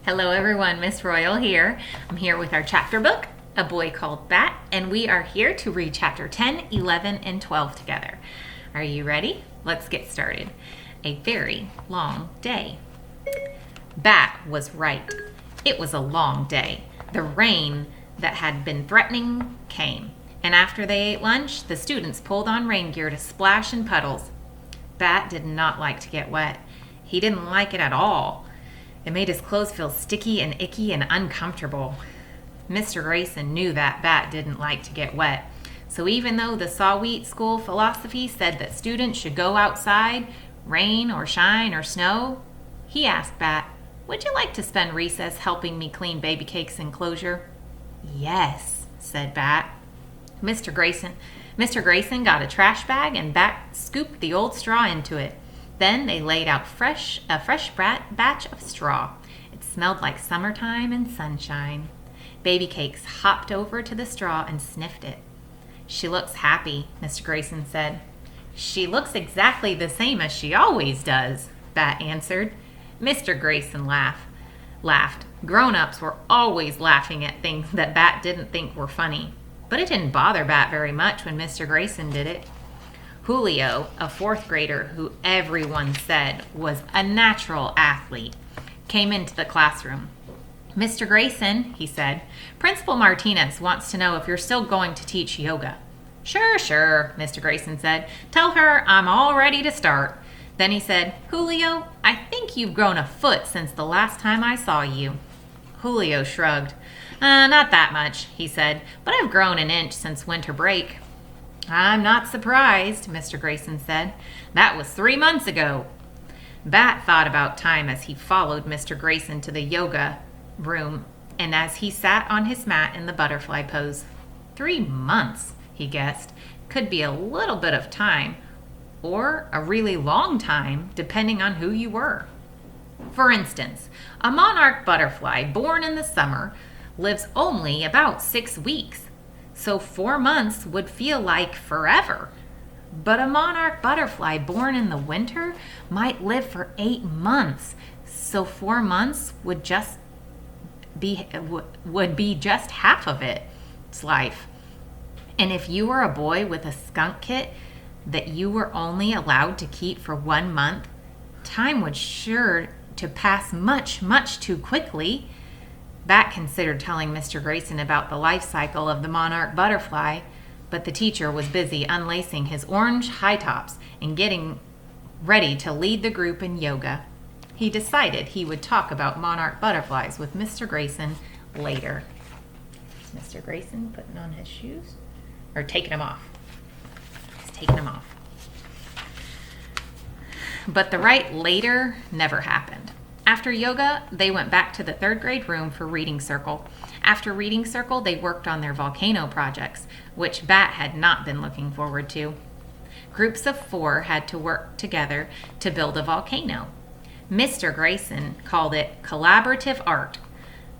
Hello everyone, Miss Royal here. I'm here with our chapter book, A Boy Called Bat, and we are here to read chapter 10, 11, and 12 together. Are you ready? Let's get started. A very long day. Bat was right. It was a long day. The rain that had been threatening came, and after they ate lunch, the students pulled on rain gear to splash in puddles. Bat did not like to get wet. He didn't like it at all. It made his clothes feel sticky and icky and uncomfortable. Mr. Grayson knew that Bat didn't like to get wet. So even though the Saweet School philosophy said that students should go outside, rain or shine or snow, he asked Bat, "Would you like to spend recess helping me clean Baby Cake's enclosure?" "Yes," said Bat. Mr. Grayson got a trash bag and Bat scooped the old straw into it. Then they laid out a fresh batch of straw. It smelled like summertime and sunshine. Baby Cakes hopped over to the straw and sniffed it. "She looks happy," Mr. Grayson said. "She looks exactly the same as she always does," Bat answered. Mr. Grayson laughed. Grown-ups were always laughing at things that Bat didn't think were funny. But it didn't bother Bat very much when Mr. Grayson did it. Julio, a fourth grader who everyone said was a natural athlete, came into the classroom. "Mr. Grayson," he said, "Principal Martinez wants to know if you're still going to teach yoga." Sure, Mr. Grayson said. "Tell her I'm all ready to start." Then he said, "Julio, I think you've grown a foot since the last time I saw you." Julio shrugged. Not that much," he said, "but I've grown an inch since winter break." "I'm not surprised," Mr. Grayson said. "That was 3 months ago." Bat thought about time as he followed Mr. Grayson to the yoga room and as he sat on his mat in the butterfly pose. 3 months, he guessed, could be a little bit of time or a really long time, depending on who you were. For instance, a monarch butterfly born in the summer lives only about 6 weeks. So 4 months would feel like forever. But a monarch butterfly born in the winter might live for 8 months. So 4 months would be just half of its life. And if you were a boy with a skunk kit that you were only allowed to keep for 1 month, time would sure to pass much, much too quickly. Bat considered telling Mr. Grayson about the life cycle of the monarch butterfly, but the teacher was busy unlacing his orange high tops and getting ready to lead the group in yoga. He decided he would talk about monarch butterflies with Mr. Grayson later. Is Mr. Grayson putting on his shoes? Or taking them off? He's taking them off. But the right later never happened. After yoga, they went back to the 3rd grade room for reading circle. After reading circle, they worked on their volcano projects, which Bat had not been looking forward to. Groups of 4 had to work together to build a volcano. Mr. Grayson called it collaborative art.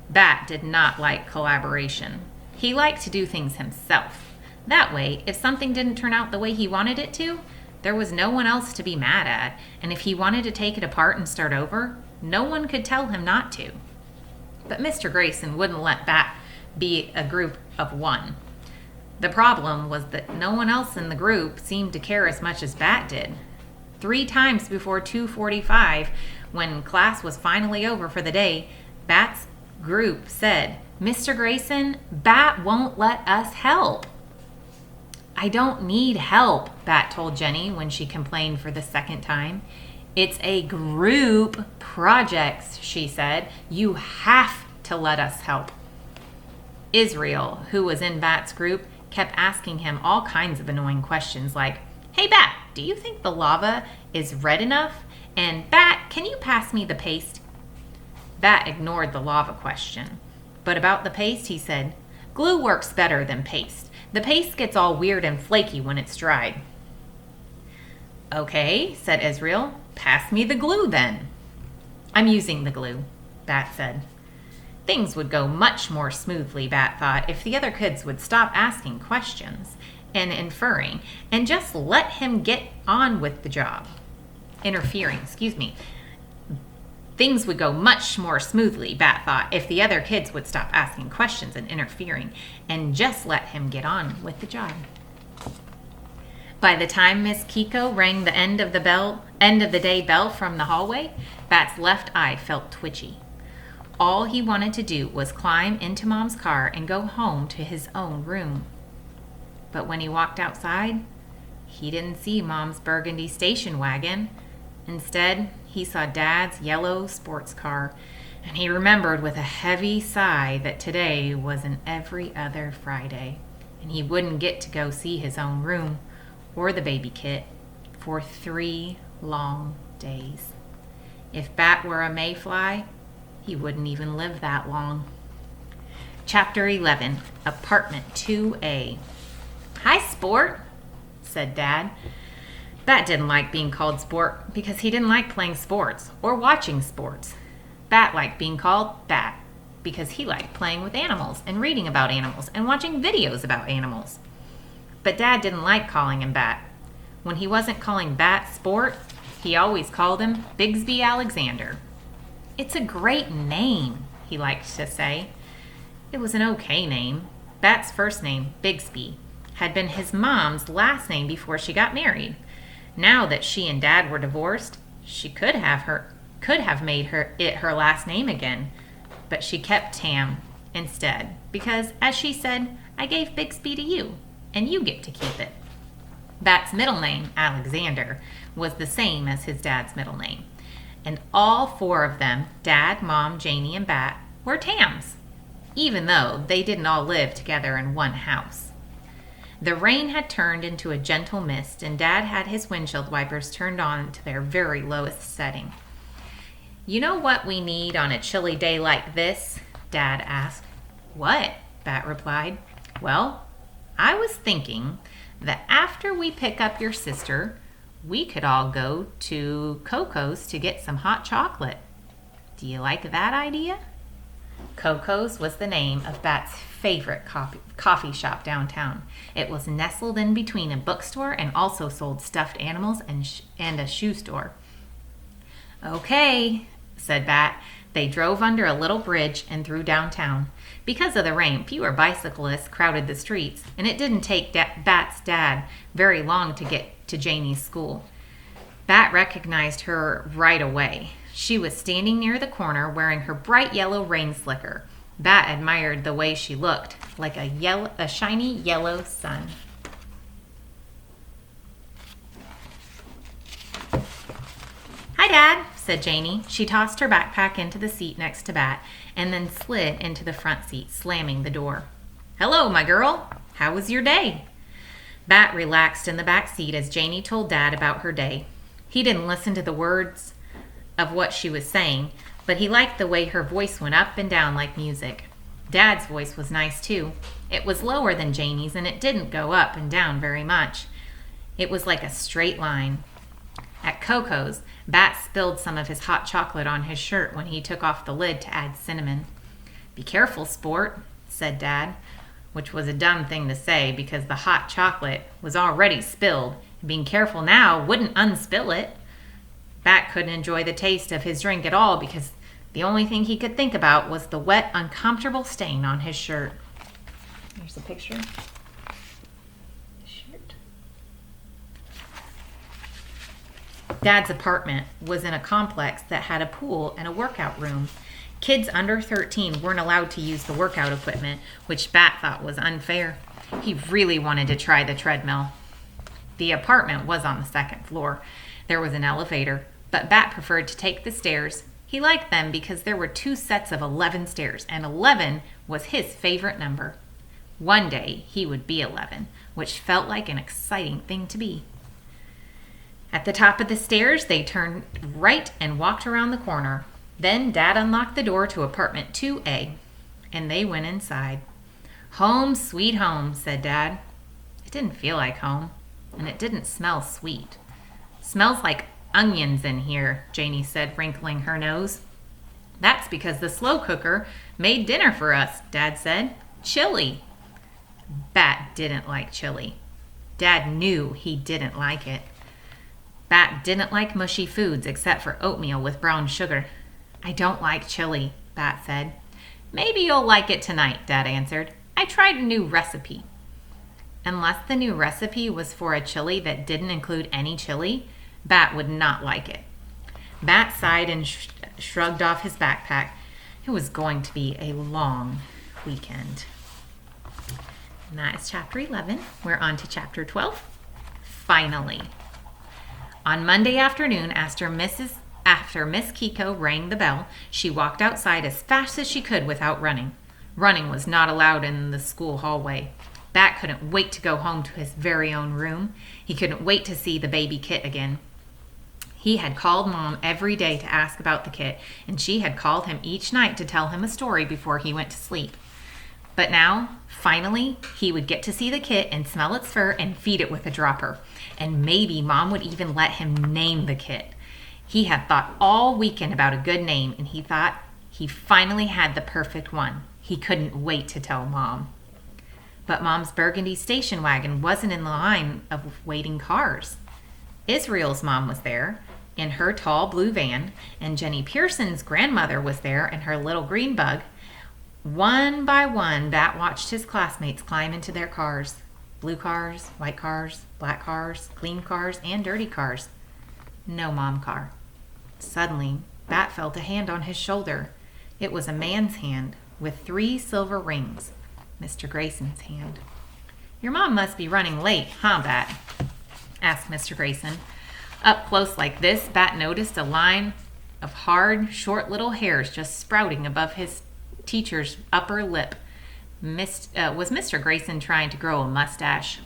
Bat did not like collaboration. He liked to do things himself. That way, if something didn't turn out the way he wanted it to, there was no one else to be mad at, and if he wanted to take it apart and start over, no one could tell him not to. But Mr. Grayson wouldn't let Bat be a group of 1. The problem was that no one else in the group seemed to care as much as Bat did. 3 times before 2:45, when class was finally over for the day, Bat's group said, "Mr. Grayson, Bat won't let us help." "I don't need help," Bat told Jenny when she complained for the 2nd time. "It's a group project," she said. "You have to let us help." Israel, who was in Bat's group, kept asking him all kinds of annoying questions like, "Hey Bat, do you think the lava is red enough? And Bat, can you pass me the paste?" Bat ignored the lava question. But about the paste, he said, "Glue works better than paste. The paste gets all weird and flaky when it's dried." "Okay," said Israel. "Pass me the glue then." "I'm using the glue," Bat said. Things would go much more smoothly, Bat thought, if the other kids would stop asking questions and inferring and just let him get on with the job. Interfering. Things would go much more smoothly, Bat thought, if the other kids would stop asking questions and interfering and just let him get on with the job. By the time Miss Kiko rang the end of the day bell from the hallway, Bat's left eye felt twitchy. All he wanted to do was climb into Mom's car and go home to his own room. But when he walked outside, he didn't see Mom's burgundy station wagon. Instead, he saw Dad's yellow sports car, and he remembered with a heavy sigh that today was an every other Friday, and he wouldn't get to go see his own room or the baby kit for 3 long days. If Bat were a mayfly, he wouldn't even live that long. Chapter 11, Apartment 2A. "Hi, Sport," said Dad. Bat didn't like being called Sport because he didn't like playing sports or watching sports. Bat liked being called Bat because he liked playing with animals and reading about animals and watching videos about animals. But Dad didn't like calling him Bat. When he wasn't calling Bat Sport, he always called him Bigsby Alexander. "It's a great name," he liked to say. It was an okay name. Bat's first name, Bigsby, had been his mom's last name before she got married. Now that she and Dad were divorced, she could have made it her last name again, but she kept Tam instead because, as she said, "I gave Bigsby to you, and you get to keep it." Bat's middle name, Alexander, was the same as his dad's middle name, and all 4 of them, Dad, Mom, Janie, and Bat, were Tams, even though they didn't all live together in one house. The rain had turned into a gentle mist, and Dad had his windshield wipers turned on to their very lowest setting. "You know what we need on a chilly day like this?" Dad asked. "What?" Bat replied. "Well, I was thinking that after we pick up your sister, we could all go to Coco's to get some hot chocolate. Do you like that idea?" Coco's was the name of Bat's favorite coffee shop downtown. It was nestled in between a bookstore and also sold stuffed animals and a shoe store. "Okay," said Bat. They drove under a little bridge and through downtown. Because of the rain, fewer bicyclists crowded the streets, and it didn't take Bat's dad very long to get to Janie's school. Bat recognized her right away. She was standing near the corner wearing her bright yellow rain slicker. Bat admired the way she looked, like a shiny yellow sun. "Hi, Dad," said Janie. She tossed her backpack into the seat next to Bat and then slid into the front seat, slamming the door. "Hello, my girl. How was your day?" Bat relaxed in the back seat as Janie told Dad about her day. He didn't listen to the words of what she was saying, but he liked the way her voice went up and down like music. Dad's voice was nice too. It was lower than Janie's, and it didn't go up and down very much. It was like a straight line. At Coco's, Bat spilled some of his hot chocolate on his shirt when he took off the lid to add cinnamon. "Be careful, Sport," said Dad, which was a dumb thing to say because the hot chocolate was already spilled, and being careful now wouldn't unspill it. Bat couldn't enjoy the taste of his drink at all because the only thing he could think about was the wet, uncomfortable stain on his shirt. Here's a picture. Dad's apartment was in a complex that had a pool and a workout room. Kids under 13 weren't allowed to use the workout equipment, which Bat thought was unfair. He really wanted to try the treadmill. The apartment was on the 2nd floor. There was an elevator, but Bat preferred to take the stairs. He liked them because there were 2 sets of 11 stairs, and 11 was his favorite number. One day, he would be 11, which felt like an exciting thing to be. At the top of the stairs, they turned right and walked around the corner. Then Dad unlocked the door to apartment 2A, and they went inside. "Home, sweet home," said Dad. It didn't feel like home, and it didn't smell sweet. "Smells like onions in here," Janie said, wrinkling her nose. "That's because the slow cooker made dinner for us," Dad said. "Chili." Bat didn't like chili. Dad knew he didn't like it. Bat didn't like mushy foods except for oatmeal with brown sugar. I don't like chili, Bat said. Maybe you'll like it tonight, Dad answered. I tried a new recipe. Unless the new recipe was for a chili that didn't include any chili, Bat would not like it. Bat sighed and shrugged off his backpack. It was going to be a long weekend. And that is chapter 11. We're on to chapter 12. Finally. On Monday afternoon, after Miss Kiko rang the bell, she walked outside as fast as she could without running. Running was not allowed in the school hallway. Bat couldn't wait to go home to his very own room. He couldn't wait to see the baby kit again. He had called Mom every day to ask about the kit, and she had called him each night to tell him a story before he went to sleep. But now, finally, he would get to see the kit and smell its fur and feed it with a dropper. And maybe Mom would even let him name the kit. He had thought all weekend about a good name, and he thought he finally had the perfect one. He couldn't wait to tell Mom. But Mom's burgundy station wagon wasn't in the line of waiting cars. Israel's mom was there in her tall blue van, and Jenny Pearson's grandmother was there in her little green bug. One by one, Bat watched his classmates climb into their cars. Blue cars, white cars, black cars, clean cars, and dirty cars. No Mom car. Suddenly, Bat felt a hand on his shoulder. It was a man's hand with 3 silver rings. Mr. Grayson's hand. Your mom must be running late, huh, Bat? Asked Mr. Grayson. Up close like this, Bat noticed a line of hard, short little hairs just sprouting above his teacher's upper lip. Was Mr. Grayson trying to grow a mustache?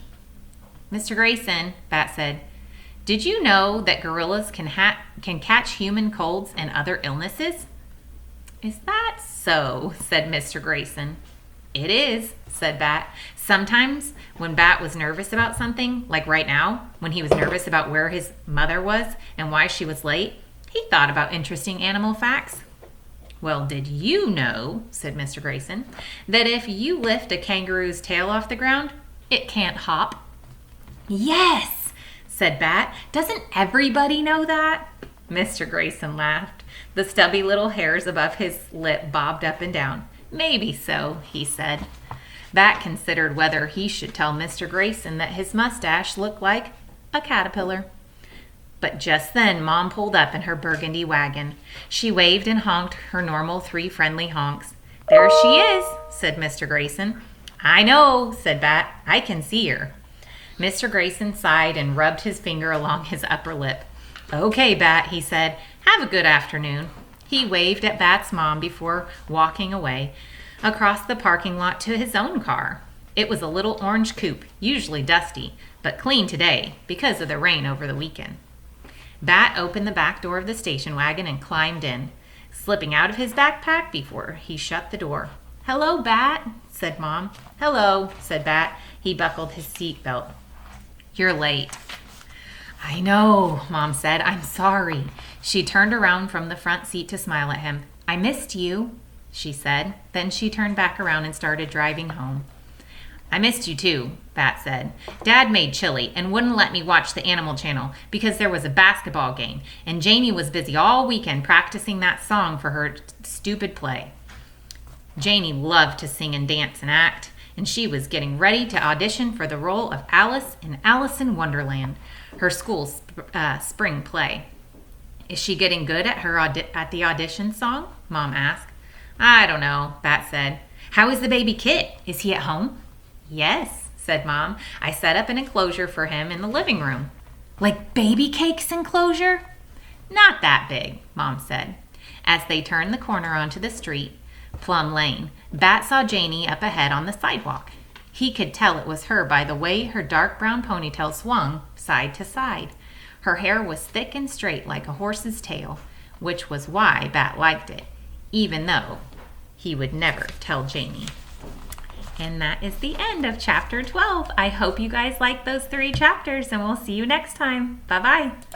Mr. Grayson, Bat said, did you know that gorillas can catch human colds and other illnesses? Is that so? Said Mr. Grayson. It is, said Bat. Sometimes when Bat was nervous about something, like right now, when he was nervous about where his mother was and why she was late, he thought about interesting animal facts. Well, did you know, said Mr. Grayson, that if you lift a kangaroo's tail off the ground, it can't hop? Yes, said Bat. Doesn't everybody know that? Mr. Grayson laughed. The stubby little hairs above his lip bobbed up and down. Maybe so, he said. Bat considered whether he should tell Mr. Grayson that his mustache looked like a caterpillar. But just then, Mom pulled up in her burgundy wagon. She waved and honked her normal 3 friendly honks. There she is, said Mr. Grayson. I know, said Bat. I can see her. Mr. Grayson sighed and rubbed his finger along his upper lip. Okay, Bat, he said. Have a good afternoon. He waved at Bat's mom before walking away across the parking lot to his own car. It was a little orange coupe, usually dusty, but clean today because of the rain over the weekend. Bat opened the back door of the station wagon and climbed in, slipping out of his backpack before he shut the door. Hello, Bat, said Mom. Hello, said Bat. He buckled his seatbelt. You're late. I know, Mom said. I'm sorry. She turned around from the front seat to smile at him. I missed you, she said. Then she turned back around and started driving home. I missed you too, Bat said. Dad made chili and wouldn't let me watch the Animal Channel because there was a basketball game, and Janie was busy all weekend practicing that song for her stupid play. Janie loved to sing and dance and act, and she was getting ready to audition for the role of Alice in Alice in Wonderland, her school's spring play. Is she getting good at the audition song? Mom asked. I don't know, Bat said. How is the baby Kit? Is he at home? Yes, said Mom. I set up an enclosure for him in the living room. Like baby cakes enclosure? Not that big, Mom said. As they turned the corner onto the street, Plum Lane, Bat saw Janie up ahead on the sidewalk. He could tell it was her by the way her dark brown ponytail swung side to side. Her hair was thick and straight like a horse's tail, which was why Bat liked it, even though he would never tell Janie. And that is the end of chapter 12. I hope you guys like those 3 chapters, and we'll see you next time. Bye-bye.